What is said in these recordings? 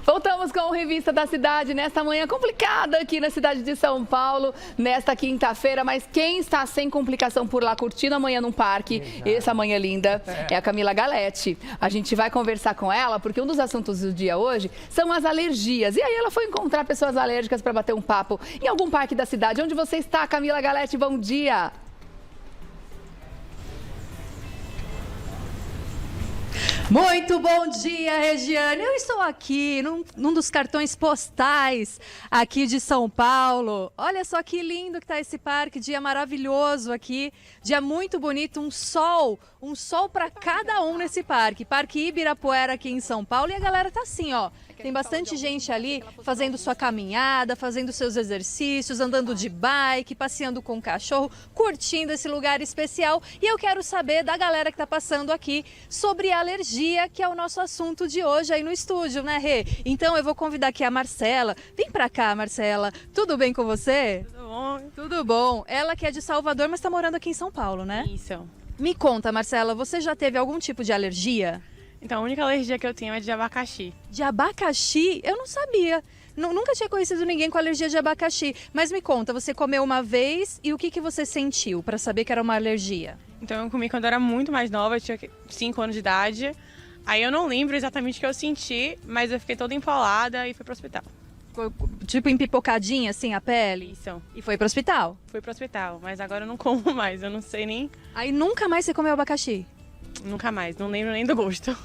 Voltamos com o Revista da Cidade nesta manhã complicada aqui na cidade de São Paulo, nesta quinta-feira. Mas quem está sem complicação por lá curtindo amanhã num parque, essa manhã linda, é a Camila Galetti. A gente vai conversar com ela porque um dos assuntos do dia hoje são as alergias. E aí ela foi encontrar pessoas alérgicas para bater um papo em algum parque da cidade. Onde você está, Camila Galetti? Bom dia! Muito bom dia, Regiane. Eu estou aqui num dos cartões postais aqui de São Paulo. Olha só que lindo que está esse parque, dia maravilhoso aqui, dia muito bonito, um sol para cada um nesse parque. Parque Ibirapuera aqui em São Paulo e a galera tá assim, ó. Tem bastante gente ali fazendo sua caminhada, fazendo seus exercícios, andando de bike, passeando com o cachorro, curtindo esse lugar especial. E eu quero saber da galera que está passando aqui sobre alergia, que é o nosso assunto de hoje aí no estúdio, né, Rê? Então eu vou convidar aqui a Marcela. Vem pra cá, Marcela. Tudo bem com você? Tudo bom? Tudo bom. Ela que é de Salvador, mas está morando aqui em São Paulo, né? Isso. Me conta, Marcela, você já teve algum tipo de alergia? Então, a única alergia que eu tenho é de abacaxi. De abacaxi? Eu não sabia. Nunca tinha conhecido ninguém com alergia de abacaxi. Mas me conta, você comeu uma vez e o que você sentiu para saber que era uma alergia? Então, eu comi quando eu era muito mais nova, eu tinha 5 anos de idade. Aí eu não lembro exatamente o que eu senti, mas eu fiquei toda empolada e fui pro hospital. Tipo empipocadinha, assim, a pele? Isso. E foi pro hospital? Fui pro hospital, mas agora eu não como mais, eu não sei nem... Aí nunca mais você comeu abacaxi? Nunca mais, não lembro nem do gosto.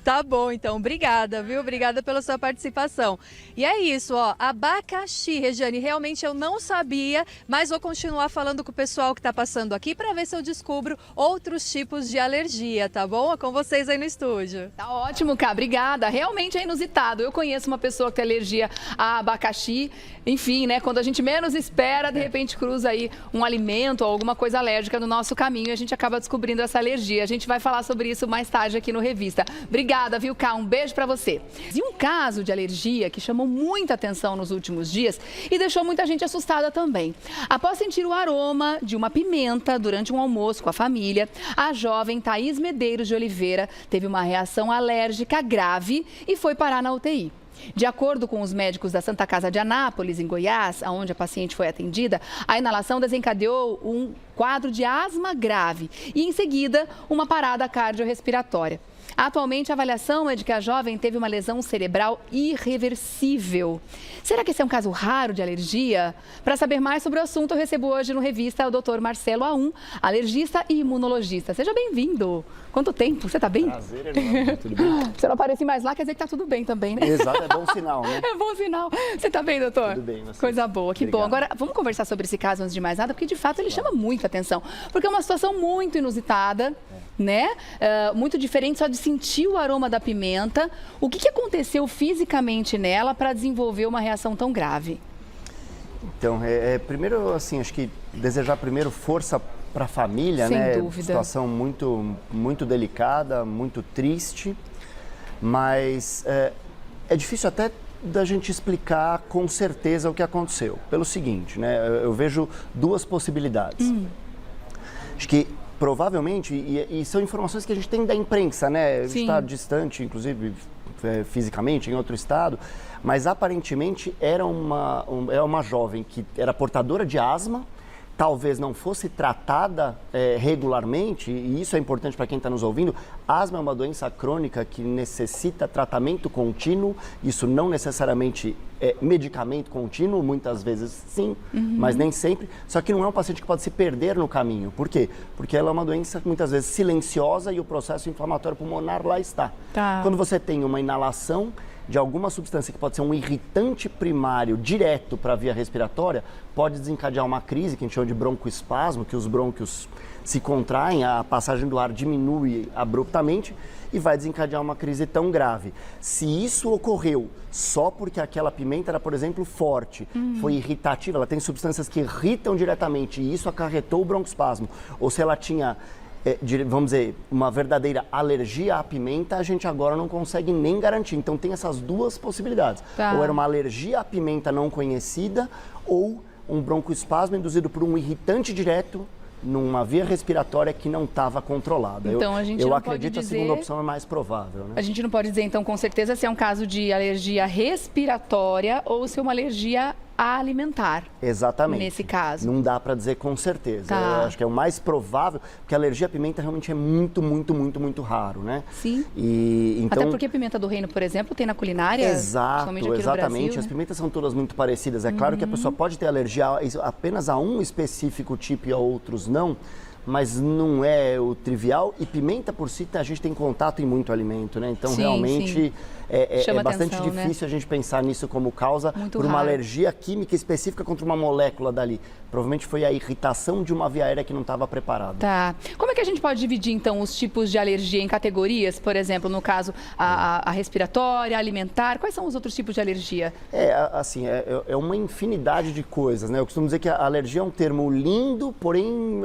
Tá bom, então. Obrigada, viu? Obrigada pela sua participação. E é isso, ó. Abacaxi, Regiane, realmente eu não sabia, mas vou continuar falando com o pessoal que tá passando aqui para ver se eu descubro outros tipos de alergia, tá bom? É com vocês aí no estúdio. Tá ótimo, Cá. Obrigada. Realmente é inusitado. Eu conheço uma pessoa que tem alergia a abacaxi. Enfim, né? Quando a gente menos espera, de repente cruza aí um alimento ou alguma coisa alérgica no nosso caminho e a gente acaba descobrindo essa alergia. A gente vai falar sobre isso mais tarde aqui no Revista. Obrigada, viu, Cá? Um beijo pra você. E um caso de alergia que chamou muita atenção nos últimos dias e deixou muita gente assustada também. Após sentir o aroma de uma pimenta durante um almoço com a família, a jovem Thaís Medeiros de Oliveira teve uma reação alérgica grave e foi parar na UTI. De acordo com os médicos da Santa Casa de Anápolis, em Goiás, onde a paciente foi atendida, a inalação desencadeou um quadro de asma grave e, em seguida, uma parada cardiorrespiratória. Atualmente, a avaliação é de que a jovem teve uma lesão cerebral irreversível. Será que esse é um caso raro de alergia? Para saber mais sobre o assunto, eu recebo hoje no Revista o Dr. Marcelo Aum, alergista e imunologista. Seja bem-vindo. Quanto tempo? Você está bem? Prazer, enorme. Tudo bem? Você não aparece mais lá, quer dizer que está tudo bem também, né? Exato, é bom sinal, né? É bom sinal. Você está bem, doutor? Tudo bem, você? Coisa boa, que Obrigado. bom. Agora, vamos conversar sobre esse caso antes de mais nada, porque de fato ele chama muito atenção. Porque é uma situação muito inusitada, né? Muito diferente só de sentir o aroma da pimenta. O que aconteceu fisicamente nela para desenvolver uma reação tão grave? Então, primeiro, assim, acho que desejar primeiro força para a família, Sem né? dúvida. Situação muito delicada, muito triste, mas é difícil até da gente explicar com certeza o que aconteceu. Pelo seguinte, né? Eu vejo duas possibilidades. Acho que provavelmente, e são informações que a gente tem da imprensa, né? A gente está distante, inclusive fisicamente, em outro estado, mas aparentemente era uma jovem que era portadora de asma, talvez não fosse tratada regularmente, e isso é importante para quem está nos ouvindo. Asma é uma doença crônica que necessita tratamento contínuo, isso não necessariamente é medicamento contínuo, muitas vezes sim, mas nem sempre. Só que não é um paciente que pode se perder no caminho. Por quê? Porque ela é uma doença muitas vezes silenciosa e o processo inflamatório pulmonar lá está. Quando você tem uma inalação de alguma substância que pode ser um irritante primário direto para a via respiratória, pode desencadear uma crise que a gente chama de broncoespasmo, que os brônquios se contraem, a passagem do ar diminui abruptamente e vai desencadear uma crise tão grave. Se isso ocorreu só porque aquela pimenta era, por exemplo, forte, foi irritativa, ela tem substâncias que irritam diretamente e isso acarretou o broncoespasmo, ou se ela tinha vamos dizer, uma verdadeira alergia à pimenta, a gente agora não consegue nem garantir. Então tem essas duas possibilidades. Ou era uma alergia à pimenta não conhecida, ou um broncoespasmo induzido por um irritante direto numa via respiratória que não estava controlada. Então, a gente eu não acredito pode que a segunda opção é mais provável, né? A gente não pode dizer, então, com certeza, se é um caso de alergia respiratória ou se é uma alergia alimentar. Exatamente. Nesse caso. Não dá para dizer com certeza. Tá. Eu acho que é o mais provável, porque a alergia à pimenta realmente é muito raro, né? Sim. E, então... Até porque pimenta do reino, por exemplo, tem na culinária. Principalmente aqui no Exatamente. Brasil, As né? pimentas são todas muito parecidas. É claro que a pessoa pode ter alergia apenas a um específico tipo e a outros não, mas não é o trivial. E pimenta por si, a gente tem contato em muito alimento, né? Então, Sim, realmente, sim. é bastante atenção, né? difícil a gente pensar nisso como causa Muito por uma raro. alergia química específica contra uma molécula dali. Provavelmente foi a irritação de uma via aérea que não estava preparada. Tá. Como é que a gente pode dividir, então, os tipos de alergia em categorias? Por exemplo, no caso, a respiratória, a alimentar. Quais são os outros tipos de alergia? É uma infinidade de coisas, né? Eu costumo dizer que a alergia é um termo lindo, porém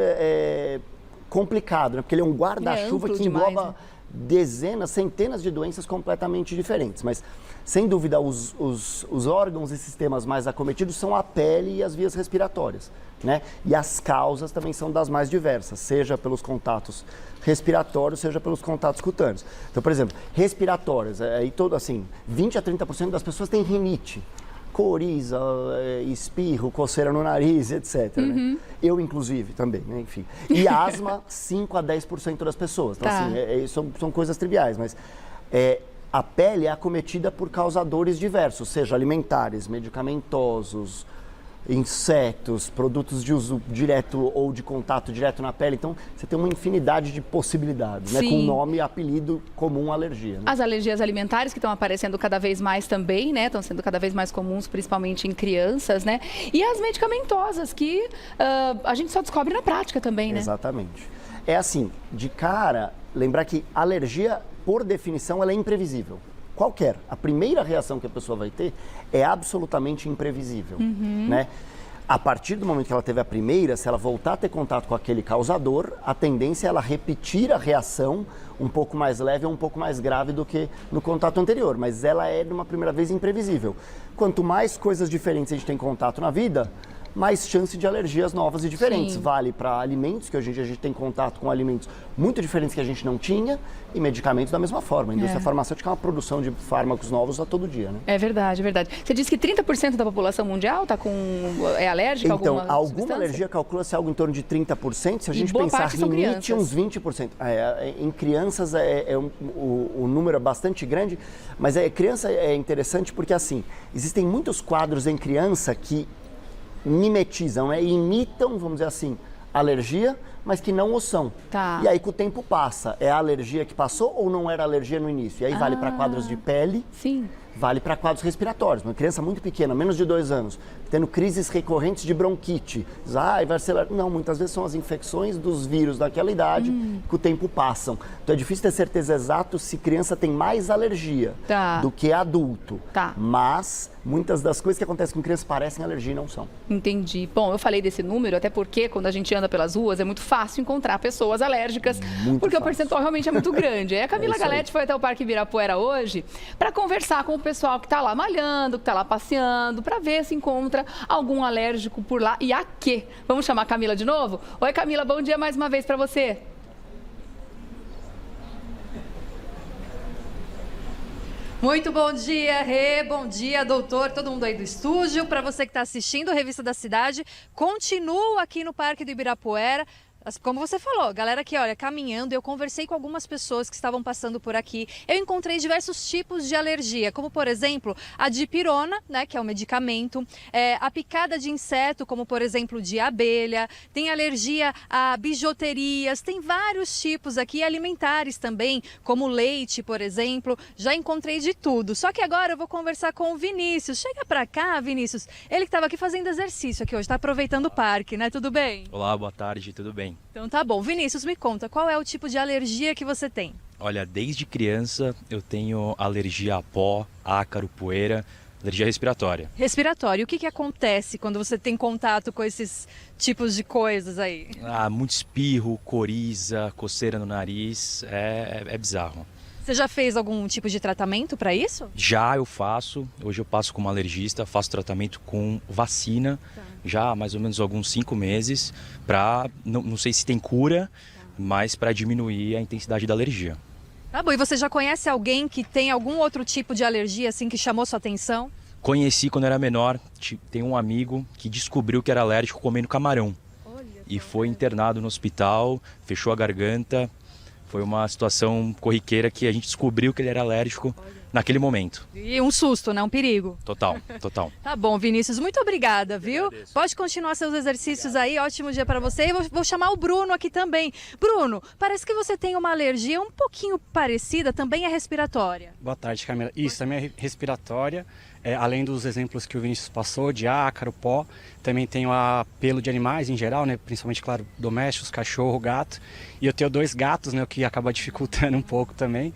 complicado, né? Porque ele é um guarda-chuva amplo que demais, engloba né? dezenas, centenas de doenças completamente diferentes. Mas, sem dúvida, os órgãos e sistemas mais acometidos são a pele e as vias respiratórias, né? E as causas também são das mais diversas, seja pelos contatos respiratórios, seja pelos contatos cutâneos. Então, por exemplo, respiratórios, aí 20 a 30% das pessoas têm rinite, coriza, espirro, coceira no nariz, etc. Né? Eu, inclusive, também, né? Enfim. E asma, 5 a 10% das pessoas. Então, Tá. são coisas triviais, mas a pele é acometida por causadores diversos, seja alimentares, medicamentosos, insetos, produtos de uso direto ou de contato direto na pele. Então, você tem uma infinidade de possibilidades, né? Sim. Com nome e apelido comum alergia. Né? As alergias alimentares, que estão aparecendo cada vez mais também, né? Estão sendo cada vez mais comuns, principalmente em crianças, né? E as medicamentosas, que a gente só descobre na prática também, né? Exatamente. É assim, de cara, lembrar que alergia, por definição, ela é imprevisível. Qualquer. A primeira reação que a pessoa vai ter é absolutamente imprevisível, né? A partir do momento que ela teve a primeira, se ela voltar a ter contato com aquele causador, a tendência é ela repetir a reação um pouco mais leve ou um pouco mais grave do que no contato anterior, mas ela é, de uma primeira vez, imprevisível. Quanto mais coisas diferentes a gente tem contato na vida, mais chance de alergias novas e diferentes. Sim. Vale para alimentos, que hoje em dia a gente tem contato com alimentos muito diferentes que a gente não tinha, e medicamentos da mesma forma. A indústria farmacêutica é uma produção de fármacos novos a todo dia, né? É verdade, é verdade. Você disse que 30% da população mundial é alérgica a Então, alguma alguma substância? alergia calcula-se algo em torno de 30%. Se a E gente boa pensar parte são rinite, crianças. uns 20%. Em crianças o número é bastante grande, mas criança é interessante porque, assim, existem muitos quadros em criança que mimetizam, né? Imitam, vamos dizer assim, alergia, mas que não o são. Tá. E aí, com o tempo passa, é a alergia que passou ou não era alergia no início? E aí vale para quadros de pele, Sim. vale para quadros respiratórios. Uma criança muito pequena, menos de 2 anos, tendo crises recorrentes de bronquite. Varicela. Não, muitas vezes são as infecções dos vírus daquela idade que o tempo passam. Então é difícil ter certeza exata se criança tem mais alergia Tá. do que adulto. Tá. Mas muitas das coisas que acontecem com crianças parecem alergia e não são. Entendi. Bom, eu falei desse número até porque quando a gente anda pelas ruas é muito fácil encontrar pessoas alérgicas, Muito porque fácil. o percentual realmente é muito grande. Aí a Camila isso aí. Galete foi até o Parque Ibirapuera hoje para conversar com o pessoal que está lá malhando, que está lá passeando, para ver se encontra algum alérgico por lá e a quê. Vamos chamar a Camila de novo? Oi, Camila, bom dia mais uma vez para você. Muito bom dia, Rê, bom dia, doutor, todo mundo aí do estúdio. Para você que está assistindo a Revista da Cidade, continua aqui no Parque do Ibirapuera. Como você falou, galera aqui, olha, caminhando, eu conversei com algumas pessoas que estavam passando por aqui. Eu encontrei diversos tipos de alergia, como por exemplo, a dipirona, né, que é um medicamento, a picada de inseto, como por exemplo de abelha, tem alergia a bijuterias, tem vários tipos aqui, alimentares também, como leite, por exemplo. Já encontrei de tudo. Só que agora eu vou conversar com o Vinícius. Chega pra cá, Vinícius. Ele que estava aqui fazendo exercício aqui hoje, está aproveitando o parque, né? Tudo bem? Olá, boa tarde, tudo bem? Então tá bom. Vinícius, me conta, qual é o tipo de alergia que você tem? Olha, desde criança eu tenho alergia a pó, ácaro, poeira, alergia respiratória. Respiratório. O que acontece quando você tem contato com esses tipos de coisas aí? Muito espirro, coriza, coceira no nariz, é bizarro. Você já fez algum tipo de tratamento para isso? Já eu faço, hoje eu passo como alergista, faço tratamento com vacina já há mais ou menos alguns 5 meses, para, não sei se tem cura, mas para diminuir a intensidade da alergia. Tá bom, e você já conhece alguém que tem algum outro tipo de alergia, assim, que chamou sua atenção? Conheci quando era menor, tem um amigo que descobriu que era alérgico comendo camarão. E foi internado no hospital, fechou a garganta. Foi uma situação corriqueira que a gente descobriu que ele era alérgico naquele momento. E um susto, né? Um perigo. Total, total. Tá bom, Vinícius, muito obrigada, viu? Pode continuar seus exercícios aí, ótimo dia para você. E vou chamar o Bruno aqui também. Bruno, parece que você tem uma alergia um pouquinho parecida, também é respiratória. Boa tarde, Camila. Isso, também é respiratória. Além dos exemplos que o Vinícius passou, de ácaro, pó, também tenho a pelo de animais em geral, né? Principalmente, claro, domésticos, cachorro, gato. E eu tenho 2 gatos, né? O que acaba dificultando um pouco também.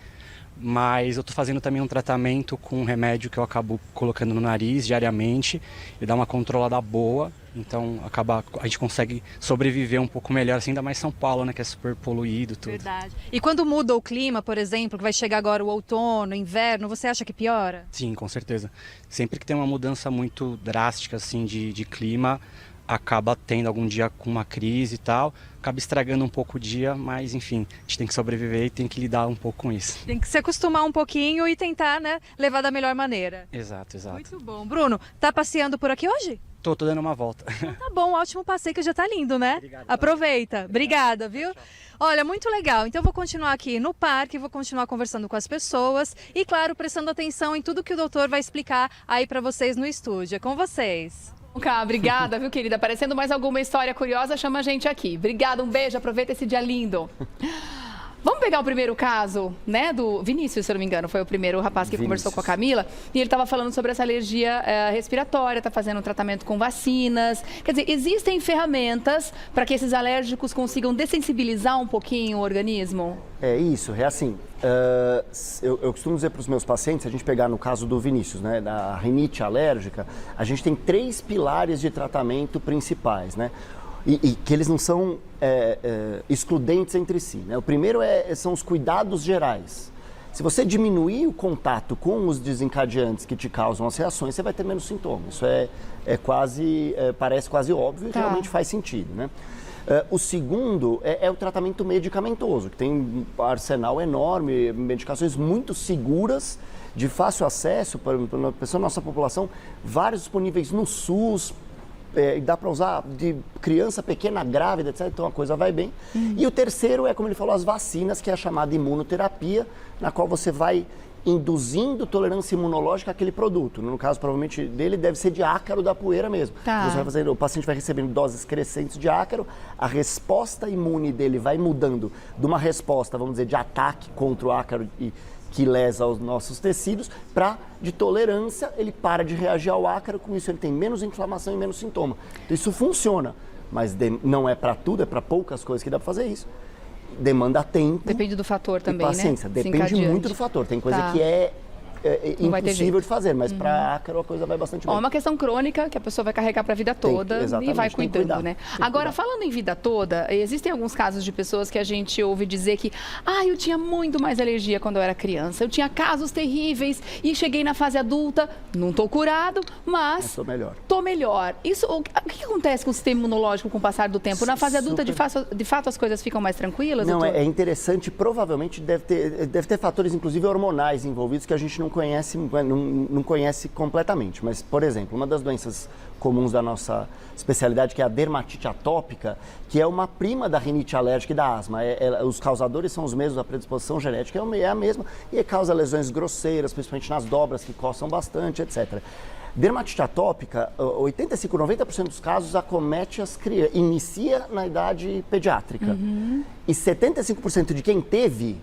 Mas eu estou fazendo também um tratamento com um remédio que eu acabo colocando no nariz diariamente. Ele dá uma controlada boa, então a gente consegue sobreviver um pouco melhor, assim, ainda mais São Paulo, né, que é super poluído tudo. Verdade. E quando muda o clima, por exemplo, que vai chegar agora o outono, inverno, você acha que piora? Sim, com certeza. Sempre que tem uma mudança muito drástica assim de clima, acaba tendo algum dia com uma crise e tal, acaba estragando um pouco o dia, mas enfim, a gente tem que sobreviver e tem que lidar um pouco com isso. Tem que se acostumar um pouquinho e tentar, né, levar da melhor maneira. Exato, exato. Muito bom. Bruno, tá passeando por aqui hoje? Tô dando uma volta. Tá bom, ótimo passeio que já tá lindo, né? Obrigado. Aproveita. Obrigada, viu? Olha, muito legal. Então eu vou continuar aqui no parque, vou continuar conversando com as pessoas e, claro, prestando atenção em tudo que o doutor vai explicar aí para vocês no estúdio. É com vocês. Obrigada, viu, querida? Aparecendo mais alguma história curiosa, chama a gente aqui. Obrigada, um beijo, aproveita esse dia lindo. Vamos pegar o primeiro caso, né, do Vinícius, se eu não me engano, foi o primeiro rapaz que conversou com a Camila, e ele estava falando sobre essa alergia respiratória, está fazendo um tratamento com vacinas. Quer dizer, existem ferramentas para que esses alérgicos consigam dessensibilizar um pouquinho o organismo? É isso, é assim, eu costumo dizer para os meus pacientes, se a gente pegar no caso do Vinícius, né, da rinite alérgica, a gente tem 3 pilares de tratamento principais, né? E que eles não são excludentes entre si, né? O primeiro são os cuidados gerais. Se você diminuir o contato com os desencadeantes que te causam as reações, você vai ter menos sintomas. Isso parece quase óbvio e realmente faz sentido, né? O segundo é o tratamento medicamentoso, que tem um arsenal enorme, medicações muito seguras, de fácil acesso para a pessoa, nossa população, vários disponíveis no SUS, dá para usar de criança pequena, grávida, etc. Então a coisa vai bem. E o terceiro é, como ele falou, as vacinas, que é a chamada imunoterapia, na qual você vai induzindo tolerância imunológica àquele produto. No caso, provavelmente, dele deve ser de ácaro da poeira mesmo. O paciente vai recebendo doses crescentes de ácaro, a resposta imune dele vai mudando de uma resposta, vamos dizer, de ataque contra o ácaro que lesa os nossos tecidos, para de tolerância, ele para de reagir ao ácaro, com isso ele tem menos inflamação e menos sintoma. Então, isso funciona, mas não é para tudo, é para poucas coisas que dá para fazer isso. Demanda tempo. Depende do fator também, paciência. né? Depende muito do fator. Tem coisa que é impossível de fazer, mas para ácaro a coisa vai bastante bem. É uma questão crônica que a pessoa vai carregar para a vida toda e vai cuidando, né? Agora, falando em vida toda, existem alguns casos de pessoas que a gente ouve dizer que eu tinha muito mais alergia quando eu era criança, eu tinha casos terríveis e cheguei na fase adulta, não tô curado, mas tô melhor. Isso, o que acontece com o sistema imunológico com o passar do tempo? Na fase adulta, de fato, as coisas ficam mais tranquilas? Não, é interessante, provavelmente deve ter fatores, inclusive hormonais envolvidos, que a gente não conhece completamente, mas, por exemplo, uma das doenças comuns da nossa especialidade, que é a dermatite atópica, que é uma prima da rinite alérgica e da asma. Os causadores são os mesmos, a predisposição genética é a mesma, e causa lesões grosseiras, principalmente nas dobras, que coçam bastante, etc. Dermatite atópica, 85, 90% dos casos acomete as crianças, inicia na idade pediátrica. E 75% de quem teve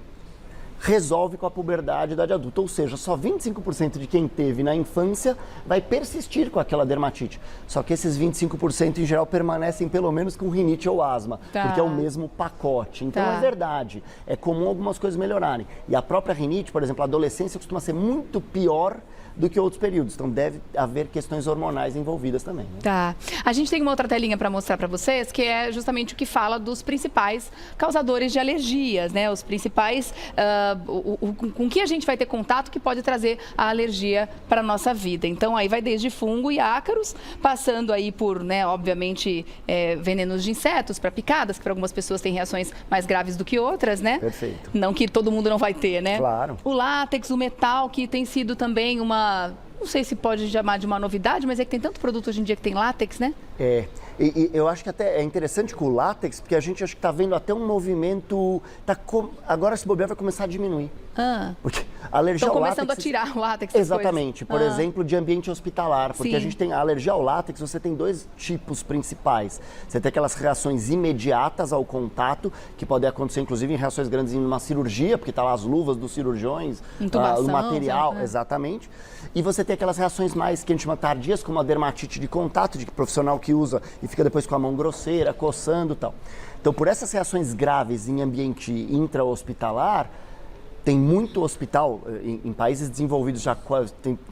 resolve com a puberdade e idade adulta, ou seja, só 25% de quem teve na infância vai persistir com aquela dermatite. Só que esses 25% em geral permanecem pelo menos com rinite ou asma, porque é o mesmo pacote. Então é verdade, é comum algumas coisas melhorarem. E a própria rinite, por exemplo, a adolescência costuma ser muito pior do que outros períodos. Então deve haver questões hormonais envolvidas também. Né? Tá. A gente tem uma outra telinha para mostrar para vocês, que é justamente o que fala dos principais causadores de alergias, né? Os principais, com que a gente vai ter contato que pode trazer a alergia para a nossa vida. Então aí vai desde fungo e ácaros, passando aí por, né, obviamente, venenos de insetos para picadas, que para algumas pessoas têm reações mais graves do que outras, né? Perfeito. Não que todo mundo não vai ter, né? Claro. O látex, o metal, que tem sido também não sei se pode chamar de uma novidade, mas é que tem tanto produto hoje em dia que tem látex, né? E eu acho que até é interessante com o látex, porque a gente acho que está vendo até um movimento, agora esse bobear vai começar a diminuir. Porque a alergia Estão ao começando látex, a tirar o látex. Exatamente, por exemplo, de ambiente hospitalar, porque Sim. a gente tem a alergia ao látex, você tem dois tipos principais. Você tem aquelas reações imediatas ao contato, que podem acontecer inclusive em reações grandes em uma cirurgia, porque tá lá as luvas dos cirurgiões, Intubação, o material, né? Exatamente. E você tem aquelas reações mais que a gente chama tardias, como a dermatite de contato, de profissional que usa e fica depois com a mão grosseira, coçando e tal. Então, por essas reações graves em ambiente intra-hospitalar, tem muito hospital, em países desenvolvidos já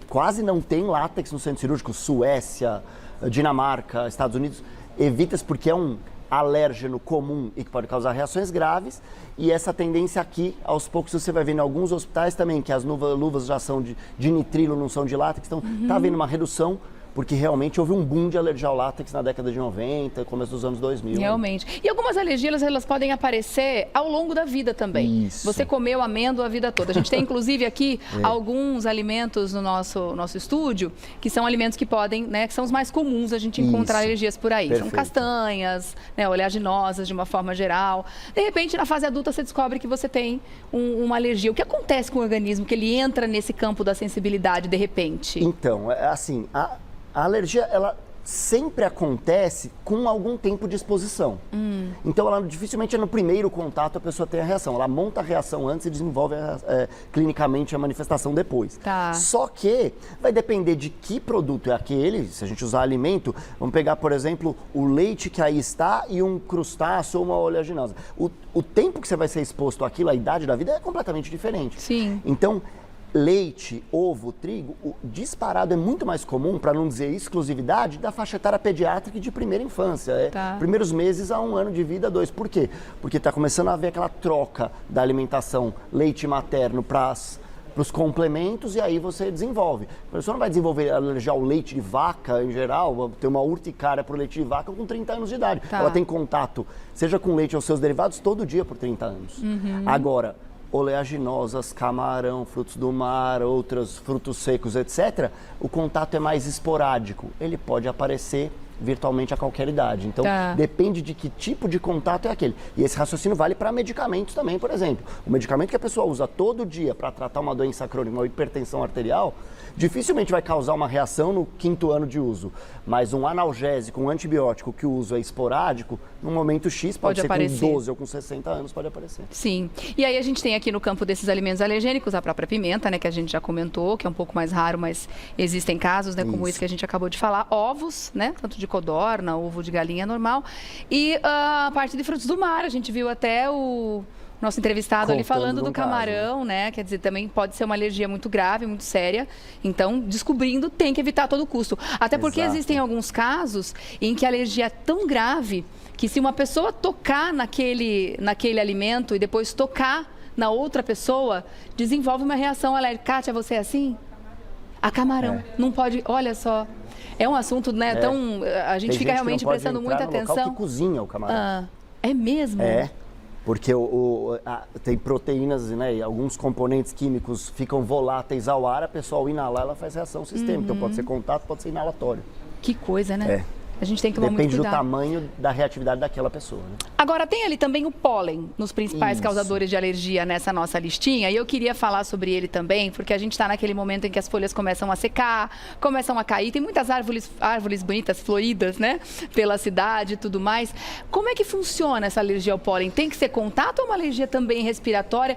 quase não tem látex no centro cirúrgico, Suécia, Dinamarca, Estados Unidos, evita-se porque é um alérgeno comum e que pode causar reações graves, e essa tendência aqui, aos poucos você vai vendo em alguns hospitais também, que as luvas já são de nitrilo, não são de látex, então está havendo uma redução, porque realmente houve um boom de alergia ao látex na década de 90, começo dos anos 2000. Realmente. E algumas alergias, elas podem aparecer ao longo da vida também. Isso. Você comeu amêndoa a vida toda. A gente tem, inclusive, aqui alguns alimentos no nosso estúdio, que são alimentos que podem, né, que são os mais comuns a gente encontrar alergias por aí. Perfeito. São castanhas, né, oleaginosas de uma forma geral. De repente, na fase adulta, você descobre que você tem uma alergia. O que acontece com o organismo que ele entra nesse campo da sensibilidade, de repente? Então, assim, a alergia, ela sempre acontece com algum tempo de exposição. Então, ela dificilmente é no primeiro contato a pessoa tem a reação. Ela monta a reação antes e desenvolve clinicamente a manifestação depois. Tá. Só que vai depender de que produto é aquele. Se a gente usar alimento, vamos pegar, por exemplo, o leite que aí está e um crustáceo ou uma oleaginosa. O tempo que você vai ser exposto àquilo, a idade da vida é completamente diferente. Sim. Então, leite, ovo, trigo, o disparado é muito mais comum, para não dizer exclusividade, da faixa etária pediátrica de primeira infância. Primeiros meses a 1 ano de vida, 2. Por quê? Porque está começando a haver aquela troca da alimentação leite materno para os complementos e aí você desenvolve. A pessoa não vai desenvolver alergia ao leite de vaca em geral, ter uma urticária para o leite de vaca com 30 anos de idade. Tá. Ela tem contato, seja com leite ou seus derivados, todo dia por 30 anos. Agora, oleaginosas, camarão, frutos do mar, outros frutos secos, etc., o contato é mais esporádico. Ele pode aparecer virtualmente a qualquer idade. Então, depende de que tipo de contato é aquele. E esse raciocínio vale para medicamentos também, por exemplo. O medicamento que a pessoa usa todo dia para tratar uma doença crônica, uma hipertensão arterial, dificilmente vai causar uma reação no 5º ano de uso. Mas um analgésico, um antibiótico que o uso é esporádico, no momento X pode ser aparecer. Com 12 ou com 60 anos pode aparecer. Sim. E aí a gente tem aqui no campo desses alimentos alergênicos a própria pimenta, né, que a gente já comentou, que é um pouco mais raro, mas existem casos, né, como esse que a gente acabou de falar. Ovos, né, tanto de codorna, ovo de galinha normal. E a parte de frutos do mar, a gente viu até o nosso entrevistado ali falando do camarão, né? Quer dizer, também pode ser uma alergia muito grave, muito séria. Então, descobrindo, tem que evitar a todo custo. Até porque existem alguns casos em que a alergia é tão grave que se uma pessoa tocar naquele alimento e depois tocar na outra pessoa, desenvolve uma reação alérgica. Kátia, você é assim? A camarão. Não pode... Olha só. É um assunto, né, tão... A gente fica realmente prestando muita atenção. Local que cozinha o camarão. É mesmo? É. Porque tem proteínas, né, e alguns componentes químicos ficam voláteis ao ar, a pessoa ao inalar, ela faz reação sistêmica. Então pode ser contato, pode ser inalatório. Que coisa, né? A gente tem que tomar muito cuidado. Depende do tamanho da reatividade daquela pessoa, né? Agora, tem ali também o pólen nos principais causadores de alergia nessa nossa listinha. E eu queria falar sobre ele também, porque a gente está naquele momento em que as folhas começam a secar, começam a cair. Tem muitas árvores bonitas, floridas, né? Pela cidade e tudo mais. Como é que funciona essa alergia ao pólen? Tem que ser contato ou uma alergia também respiratória?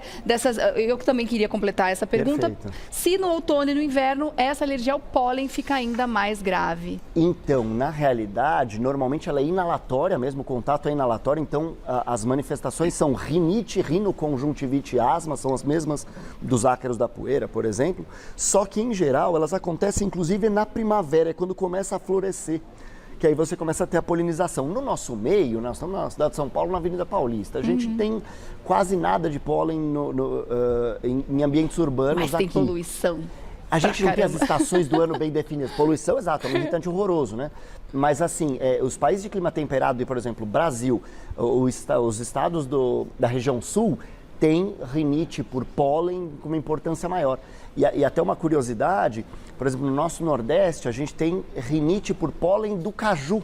Eu também queria completar essa pergunta. Perfeito. Se no outono e no inverno essa alergia ao pólen fica ainda mais grave? Então, na realidade, gravidade, normalmente ela é inalatória mesmo, o contato é inalatório, então as manifestações são rinite, rinoconjuntivite e asma, são as mesmas dos ácaros da poeira, por exemplo, só que em geral elas acontecem inclusive na primavera, é quando começa a florescer, que aí você começa a ter a polinização. No nosso meio, nós estamos na cidade de São Paulo, na Avenida Paulista, a gente tem quase nada de pólen em ambientes urbanos. Mas tem aqui. poluição. A gente não tem as estações do ano bem definidas. Poluição, exato, é um irritante horroroso, né? Mas assim, os países de clima temperado, e por exemplo, Brasil, os estados da região sul, têm rinite por pólen com uma importância maior. E até uma curiosidade, por exemplo, no nosso Nordeste, a gente tem rinite por pólen do caju,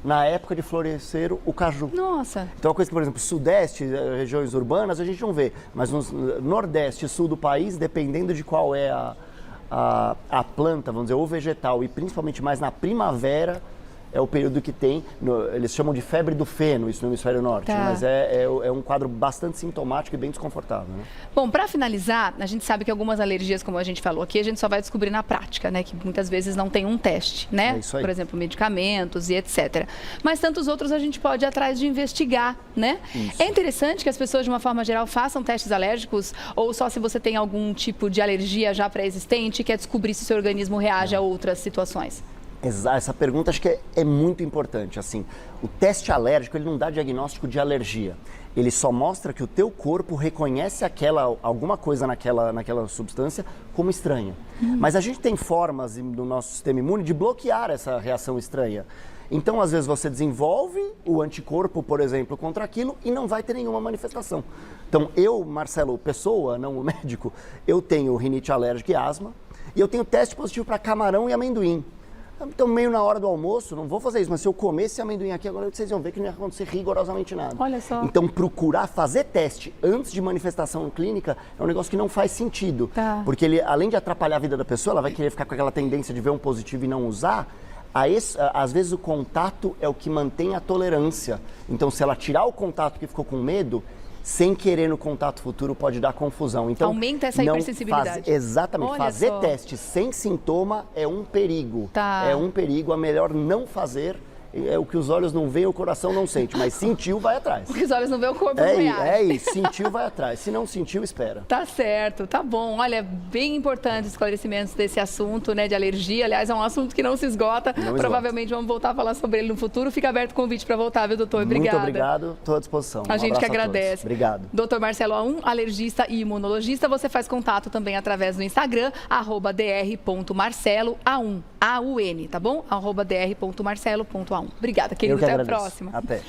na época de florescer o caju. Nossa. Então, é uma coisa que, por exemplo, Sudeste, regiões urbanas, a gente não vê. Mas no Nordeste e Sul do país, dependendo de qual é a planta, vamos dizer, ou vegetal, e principalmente mais na primavera, é o período que tem, eles chamam de febre do feno, isso no hemisfério norte, Tá. mas é um quadro bastante sintomático e bem desconfortável, né? Bom, para finalizar, a gente sabe que algumas alergias, como a gente falou aqui, a gente só vai descobrir na prática, né? Que muitas vezes não tem um teste, né? É isso aí. Por exemplo, medicamentos e etc. Mas tantos outros a gente pode ir atrás de investigar, né? Isso. É interessante que as pessoas, de uma forma geral, façam testes alérgicos ou só se você tem algum tipo de alergia já pré-existente e quer descobrir se o seu organismo reage a outras situações. Essa pergunta acho que é muito importante. Assim, o teste alérgico ele não dá diagnóstico de alergia. Ele só mostra que o teu corpo reconhece alguma coisa naquela substância como estranha. Mas a gente tem formas no nosso sistema imune de bloquear essa reação estranha. Então, às vezes, você desenvolve o anticorpo, por exemplo, contra aquilo e não vai ter nenhuma manifestação. Então, eu, Marcelo, pessoa, não o médico, eu tenho rinite alérgica e asma e eu tenho teste positivo para camarão e amendoim. Então, meio na hora do almoço, não vou fazer isso, mas se eu comer esse amendoim aqui, agora vocês vão ver que não ia acontecer rigorosamente nada. Olha só. Então, procurar fazer teste antes de manifestação clínica é um negócio que não faz sentido. Tá. Porque ele, além de atrapalhar a vida da pessoa, ela vai querer ficar com aquela tendência de ver um positivo e não usar. Às vezes o contato é o que mantém a tolerância. Então, se ela tirar o contato que ficou com medo, sem querer no contato futuro pode dar confusão. Então, aumenta essa não hipersensibilidade. Exatamente. Olha Fazer só. teste sem sintoma é um perigo. Tá. É um perigo, é melhor não fazer. É o que os olhos não veem, o coração não sente. Mas sentiu, vai atrás. Porque os olhos não veem, o corpo não reage. É isso, sentiu, vai atrás. Se não sentiu, espera. Tá certo, tá bom. Olha, bem importante os esclarecimentos desse assunto, né, de alergia. Aliás, é um assunto que não se esgota. Não esgota. Provavelmente vamos voltar a falar sobre ele no futuro. Fica aberto o convite para voltar, viu, doutor? Obrigada. Muito obrigado, estou à disposição. A gente que abraço a todos. agradece. Obrigado. Doutor Marcelo A1, alergista e imunologista. Você faz contato também através do Instagram, @dr.marcelo.a1. A-U-N, tá bom? @dr.marcelo.a1. Obrigada, querido. Eu que Até a agradeço. próxima. Até.